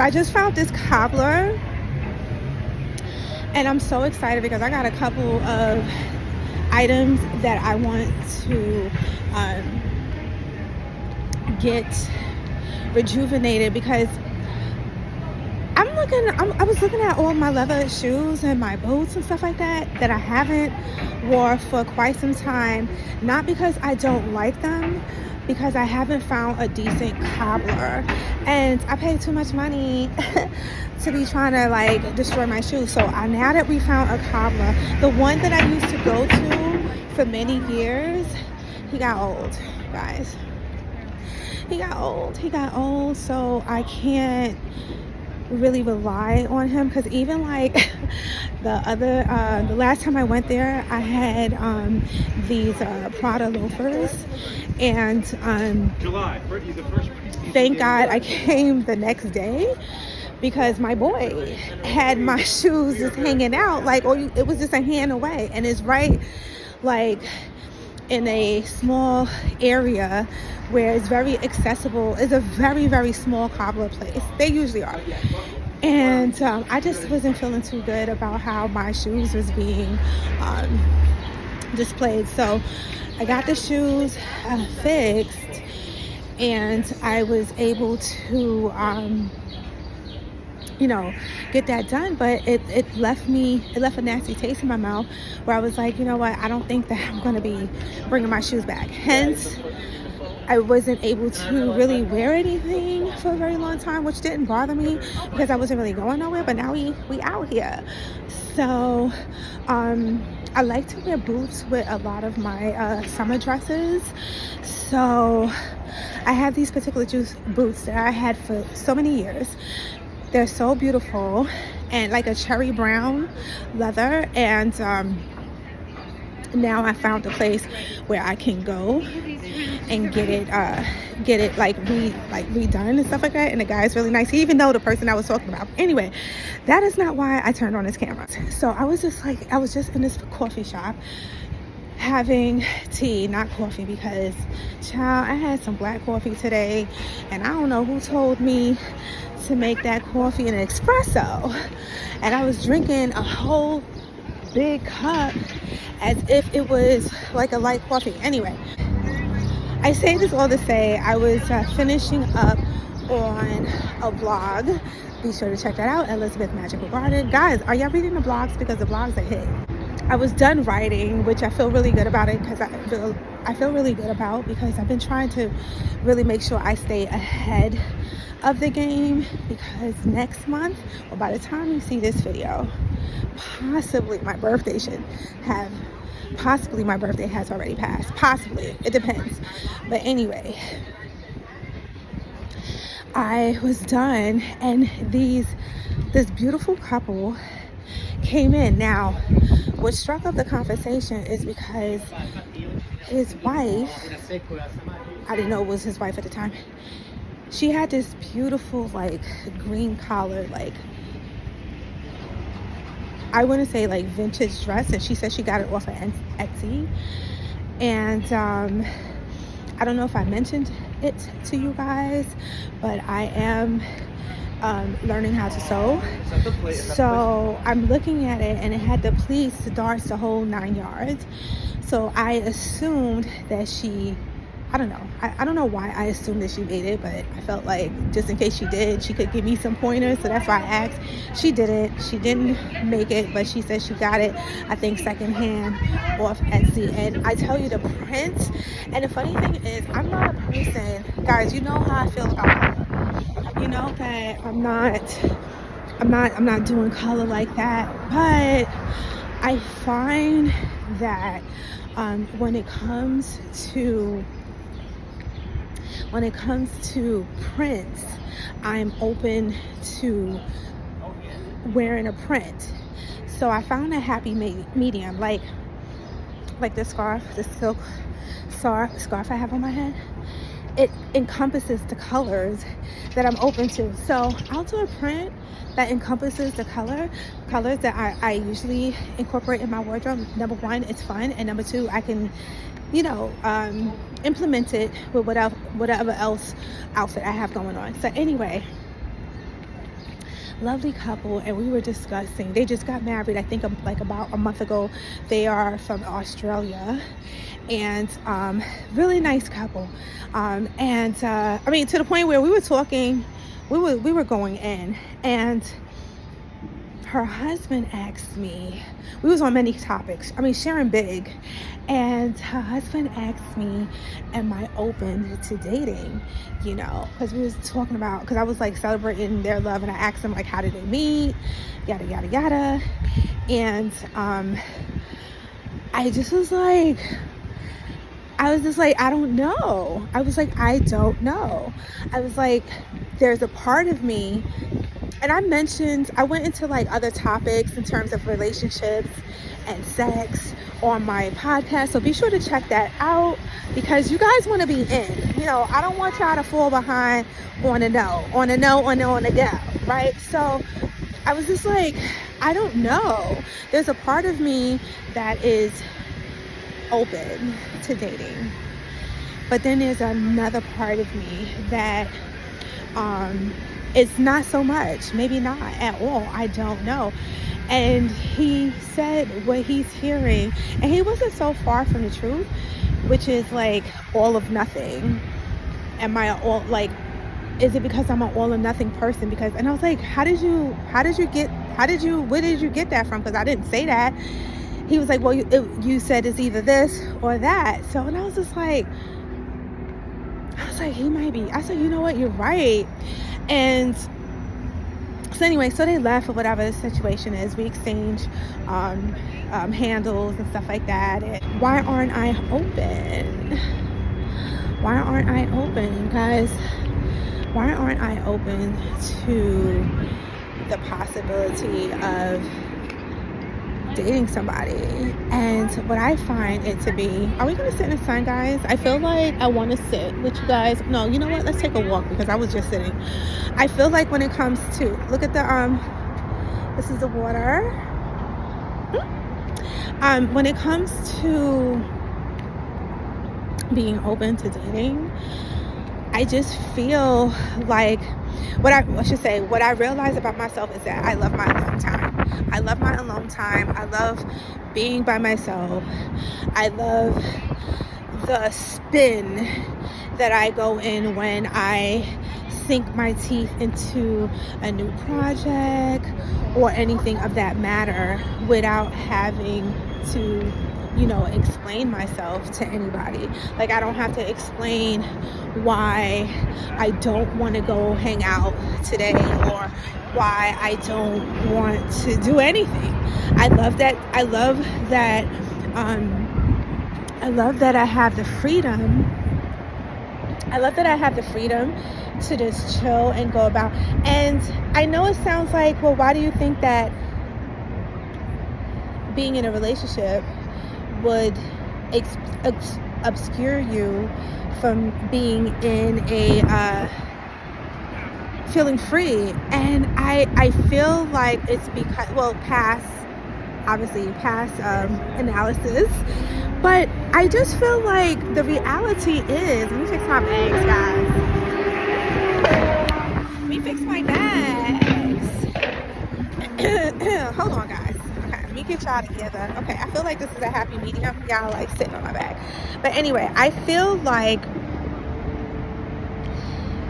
So I just found this cobbler, and I'm so excited because I got a couple of items that I want to get rejuvenated, because I was looking at all my leather shoes and my boots and stuff like that I haven't wore for quite some time. Not because I don't like them, because I haven't found a decent cobbler, and I paid too much money to be trying to like destroy my shoes. So now that we found a cobbler, the one that I used to go to for many years, he got old, guys. He got old, so I can't really rely on him, because even like the last time I went there, I had these Prada loafers, and thank God I came the next day, because my boy had my shoes just hanging out like, it was just a hand away, and it's right like in a small area where it's very accessible. It's a very, very small cobbler place. They usually are. And I just wasn't feeling too good about how my shoes was being displayed. So I got the shoes fixed, and I was able to get that done, but it left a nasty taste in my mouth, where I was like, you know what, I don't think that I'm going to be bringing my shoes back. Hence, I wasn't able to really wear anything for a very long time, which didn't bother me because I wasn't really going nowhere. But now we out here. So I like to wear boots with a lot of my summer dresses. So I have these particular boots that I had for so many years. They're so beautiful, and like a cherry brown leather, and now I found a place where I can go and get it redone and stuff like that. And the guy is really nice. He even know the person I was talking about. Anyway, that is not why I turned on this camera. So I was just in this coffee shop having tea, not coffee, because child, I had some black coffee today, and I don't know who told me to make that coffee an espresso, and I was drinking a whole big cup as if it was like a light coffee. Anyway, I say this all to say I was finishing up on a vlog. Be sure to check that out, Elizabeth Magical Garden. Guys, are y'all reading the blogs? Because the blogs are hit. I was done writing, which I feel really good about it, because I feel really good about, because I've been trying to really make sure I stay ahead of the game, because next month, or by the time you see this video, possibly my birthday has already passed. Possibly, it depends. But anyway, I was done, and this beautiful couple came in. Now, what struck up the conversation is because his wife, I didn't know it was his wife at the time, she had this beautiful like green collar, like I want to say like vintage dress, and she said she got it off of Etsy. And I don't know if I mentioned it to you guys, but I am learning how to sew. So I'm looking at it, and it had the pleats, the darts, the whole 9 yards. So I assumed that she, I don't know. I don't know why I assumed that she made it, but I felt like just in case she did, she could give me some pointers. So that's why I asked. She didn't. She didn't make it, but she said she got it, I think, secondhand off Etsy. And I tell you, the print. And the funny thing is, I'm not a person, guys. You know how I feel about color. You know that I'm not doing color like that. But I find that when it comes to prints, I'm open to wearing a print. So I found a happy medium, like this scarf, the silk scarf I have on my head. It encompasses the colors that I'm open to. So I'll do a print that encompasses the colors that I usually incorporate in my wardrobe. Number one, it's fun, and number two, I can implement it with whatever else outfit I have going on. So anyway, lovely couple, and we were discussing, they just got married, I think like about a month ago. They are from Australia, and really nice couple. And I mean, to the point where we were talking, we were going in, and her husband asked me, we was on many topics, I mean, sharing big, and her husband asked me, am I open to dating? You know, because we was talking about, because I was like celebrating their love, and I asked him like, how did they meet, yada yada yada. And I just was like, I don't know. I was like, I don't know. I was like, there's a part of me, and I went into like other topics in terms of relationships and sex on my podcast. So be sure to check that out, because you guys want to be in. You know, I don't want y'all to fall behind on a no, on a go, right? So I was just like, I don't know. There's a part of me that is open to dating, but then there's another part of me that it's not so much, maybe not at all, I don't know. And he said what he's hearing, and he wasn't so far from the truth, which is like all of nothing. Am I all like, is it because I'm an all or nothing person? Because, and I was like, where did you get that from? Because I didn't say that. He was like, well, you said it's either this or that. So, and I was just like, he might be. I said, you know what, you're right. And so anyway, so they left, or whatever the situation is. We exchange handles and stuff like that. And why aren't I open? Why aren't I open, guys? Why aren't I open to the possibility of dating somebody? And what I find it to be, are we gonna sit in the sun, guys? I feel like I want to sit with you guys. No, you know what, let's take a walk, because I was just sitting. I feel like when it comes to, look at the this is the water. When it comes to being open to dating, I just feel like what I realize about myself is that I love my alone time. I love my alone time. I love being by myself. I love the spin that I go in when I sink my teeth into a new project or anything of that matter, without having to, you know, explain myself to anybody. Like, I don't have to explain why I don't want to go hang out today, or why I don't want to do anything. I love that I have the freedom. I love that I have the freedom to just chill and go about. And I know it sounds like, well, why do you think that being in a relationship would obscure you from being in a feeling free? And I feel like it's because, well, past analysis, but I just feel like the reality is, let me fix my bags, guys. Let me fix my bags. Hold on, guys. Okay, let me get y'all together. Okay, I feel like this is a happy medium. Y'all like sitting on my back. But anyway, I feel like,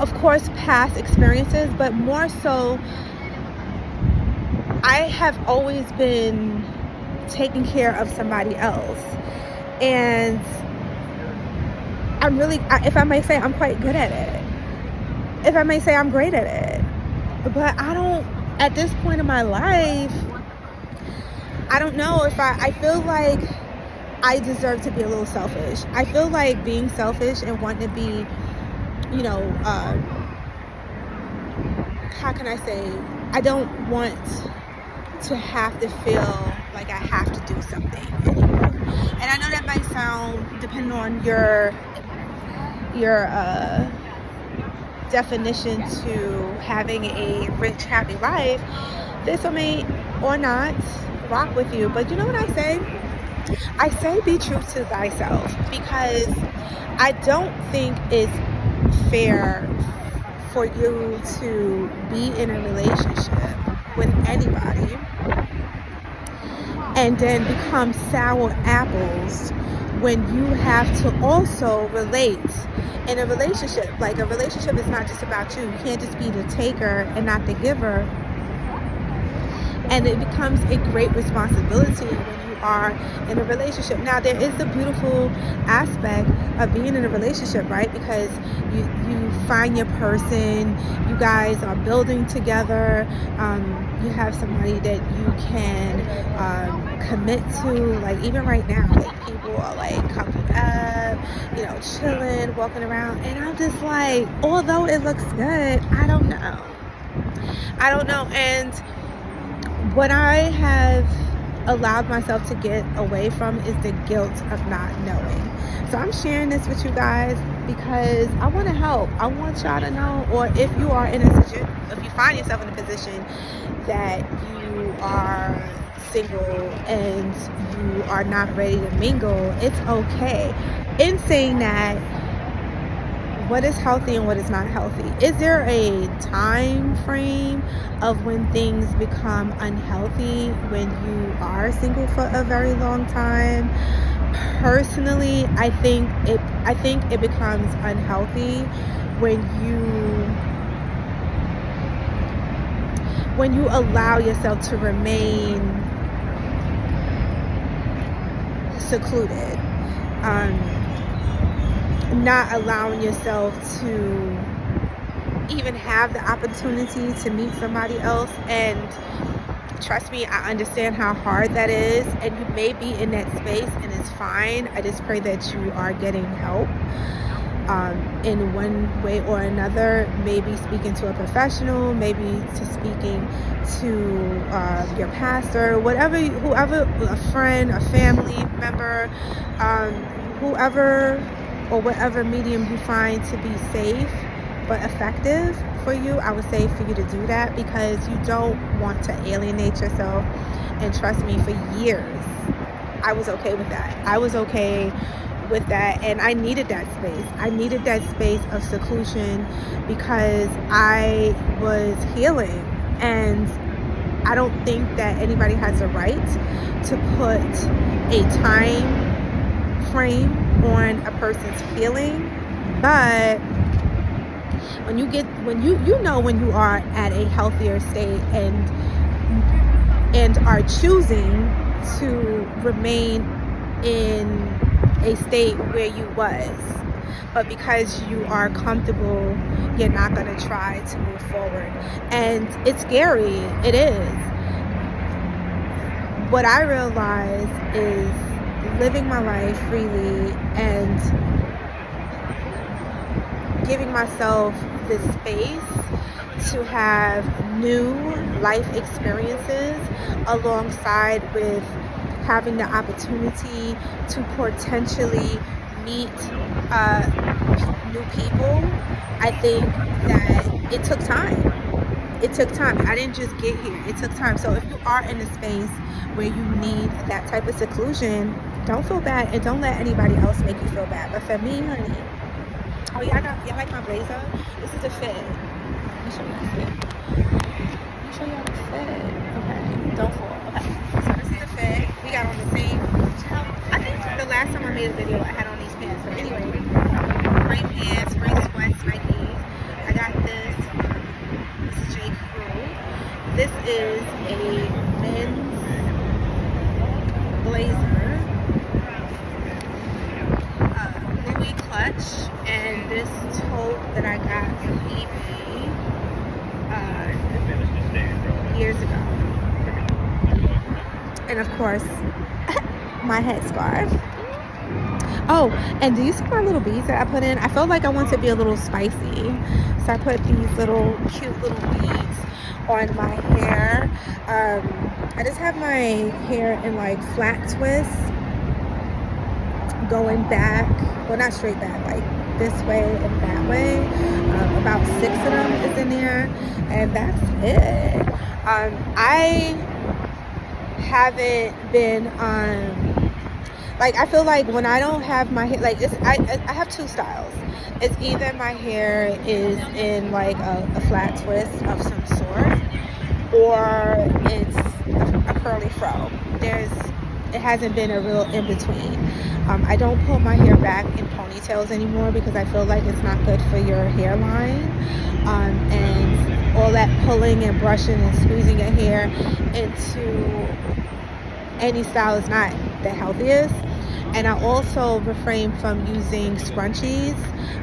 of course, past experiences, but more so, I have always been taking care of somebody else. And I'm really, if I may say, I'm quite good at it. If I may say, I'm great at it. But I don't, at this point in my life, I don't know if I feel like I deserve to be a little selfish. I feel like being selfish and wanting to be, you know, how can I say, I don't want to have to feel like I have to do something anymore. And I know that might sound, depending on your definition to having a rich, happy life, this may or not rock with you. But you know what I say? I say be true to thyself, because I don't think it's fair for you to be in a relationship with anybody and then become sour apples when you have to also relate in a relationship. Like, a relationship is not just about you. You can't just be the taker and not the giver. And it becomes a great responsibility when you are in a relationship. Now, there is the beautiful aspect of being in a relationship, right? Because you find your person, you guys are building together, you have somebody that you can commit to. Like, even right now, like, people are like coupled up, you know, chilling, walking around, and I'm just like, although it looks good, I don't know. And what I have allowed myself to get away from is the guilt of not knowing. So I'm sharing this with you guys because I want to help. I want y'all to know, or if you are in a position, if you find yourself in a position that you are single and you are not ready to mingle, it's okay. In saying that, what is healthy and what is not healthy? Is there a time frame of when things become unhealthy when you are single for a very long time? Personally, I think it becomes unhealthy when you allow yourself to remain secluded. Not allowing yourself to even have the opportunity to meet somebody else. And trust me, I understand how hard that is, and you may be in that space, and it's fine. I just pray that you are getting help in one way or another, maybe speaking to a professional, maybe to speaking to your pastor, whoever, a friend, a family member, whoever or whatever medium you find to be safe but effective for you. I would say for you to do that, because you don't want to alienate yourself. And trust me, for years I was okay with that. And I needed that space. I needed that space of seclusion because I was healing, and I don't think that anybody has a right to put a time frame on a person's healing. But when you know when you are at a healthier state and are choosing to remain in a state where you was, but because you are comfortable, you're not going to try to move forward. And it's scary. It is. What I realize is living my life freely and giving myself the space to have new life experiences alongside with having the opportunity to potentially meet new people. I think that it took time. I didn't just get here. It took time. So if you are in a space where you need that type of seclusion, don't feel bad, and don't let anybody else make you feel bad. But for me, honey, oh, y'all like my blazer? This is a fit. Let me show y'all the fit. Okay, don't fall. Okay, so this is the fit. We got on the same. I think the last time I made a video, I had on these pants. But anyway, gray pants, gray sweats, Nikes. I got this. This is J. Crew. This is a men's blazer. Louis clutch, and this tote that I got from eBay years ago. And of course, my headscarf. Oh, and do you see my little beads that I put in? I felt like I wanted to be a little spicy, so I put these little cute little beads on my hair. I just have my hair in like flat twists, going back, well, not straight back, like this way and that way. About 6 of them is in there, and that's it. I haven't been Like, I feel like when I don't have my hair, like, I have two styles. It's either my hair is in like a flat twist of some sort, or it's a curly fro. It hasn't been a real in between. I don't pull my hair back in ponytails anymore because I feel like it's not good for your hairline. And all that pulling and brushing and squeezing your hair into any style is not the healthiest. And I also refrain from using scrunchies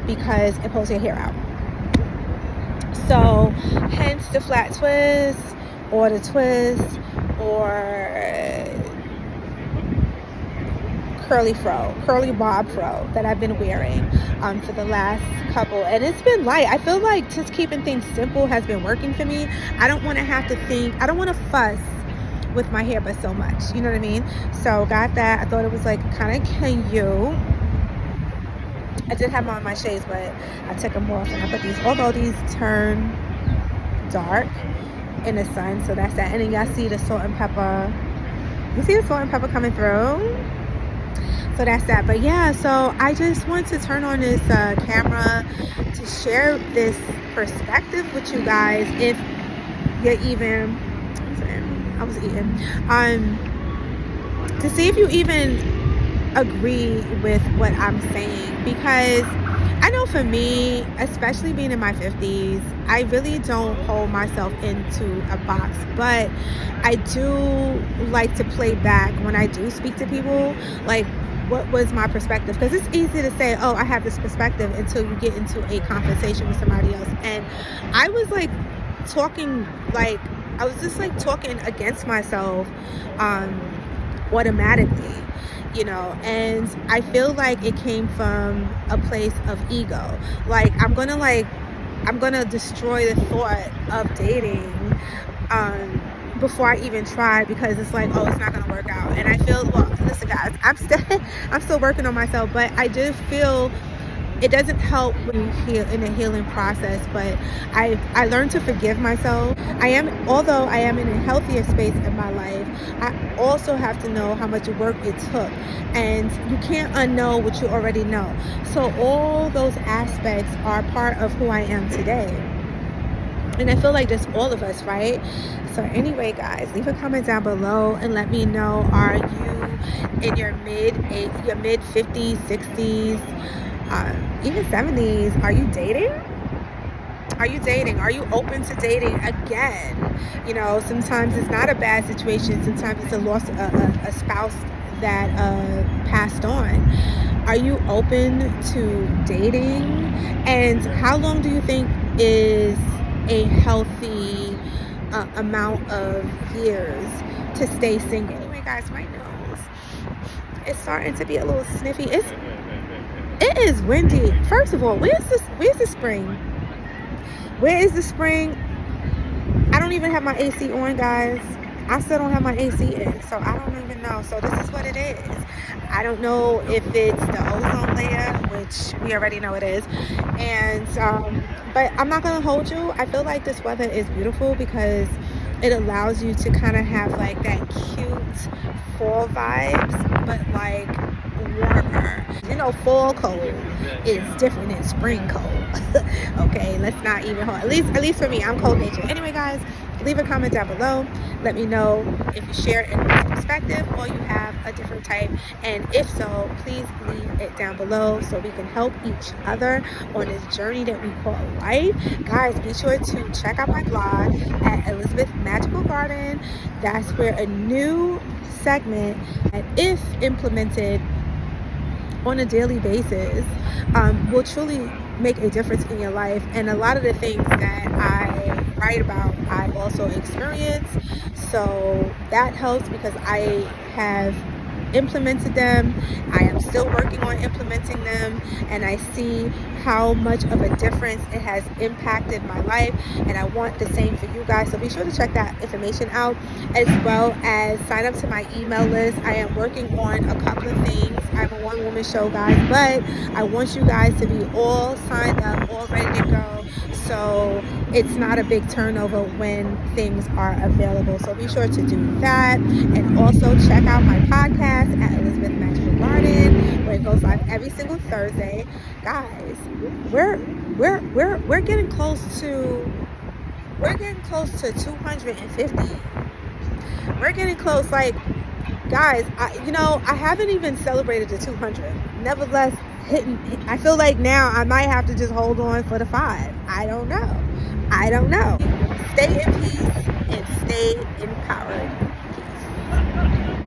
because it pulls your hair out. So hence the flat twist or the twist or curly bob fro that I've been wearing for the last couple, and it's been light. I feel like just keeping things simple has been working for me. I don't want to have to think, I don't want to fuss with my hair but so much, you know what I mean? So got that. I thought it was like kind of cute. I did have on my shades, but I took them off, and I put these, although these turn dark in the sun, so that's that. And then y'all see the salt and pepper, you see the salt and pepper coming through, so that's that. But yeah, so I just want to turn on this camera to share this perspective with you guys. If you're even, I was eating, to see if you even agree with what I'm saying, because I know for me, especially being in my 50s, I really don't hold myself into a box, but I do like to play back when I do speak to people, like, what was my perspective? Because it's easy to say, oh, I have this perspective, until you get into a conversation with somebody else. And I was like talking, like, I was just like talking against myself automatically, you know, and I feel like it came from a place of ego. Like, I'm gonna destroy the thought of dating before I even try, because it's like, oh, it's not gonna work out. And I feel, well, listen guys, I'm still working on myself, but I just feel it doesn't help when you heal in the healing process. But I learned to forgive myself. Although I am in a healthier space in my life, I also have to know how much work it took, and you can't unknow what you already know. So all those aspects are part of who I am today, and I feel like that's all of us, right? So anyway, guys, leave a comment down below and let me know, are you in your mid 50s, 60s, even 70s? Are you dating? Are you dating? Are you open to dating again? You know, sometimes it's not a bad situation. Sometimes it's a spouse that passed on. Are you open to dating? And how long do you think is a healthy amount of years to stay single? Anyway, guys, my nose is starting to be a little sniffy. It is windy. First of all, where's the spring? Where is the spring? I don't even have my AC on, guys. I still don't have my AC in, so I don't even know. So this is what it is. I don't know if it's the ozone layer, which we already know it is. And but I'm not gonna hold you. I feel like this weather is beautiful because it allows you to kind of have like that cute fall vibes, but like warmer. You know, fall cold is different than spring cold. Okay, let's not even hold. At least for me, I'm cold natured. Anyway, guys, leave a comment down below. Let me know if you share in this perspective or you have a different type, and if so, please leave it down below so we can help each other on this journey that we call life. Guys, be sure to check out my blog at Elizabeth Magical Garden. That's where a new segment, and if implemented on a daily basis, will truly make a difference in your life. And a lot of the things that I write about, I also experience, so that helps because I have implemented them. I am still working on implementing them, and I see how much of a difference it has impacted my life, and I want the same for you guys. So be sure to check that information out, as well as sign up to my email list. I am working on a couple of things. I'm a one-woman show, guys, but I want you guys to be all signed up, all ready to go, so it's not a big turnover when things are available. So be sure to do that, and also check out my podcast at Elizabeth Magical Garden, where it goes live every single Thursday. Guys, we're getting close to 250. We're getting close. Like, guys, I haven't even celebrated the 200. Nevertheless, I feel like now I might have to just hold on for the 5. I don't know. Stay in peace and stay empowered.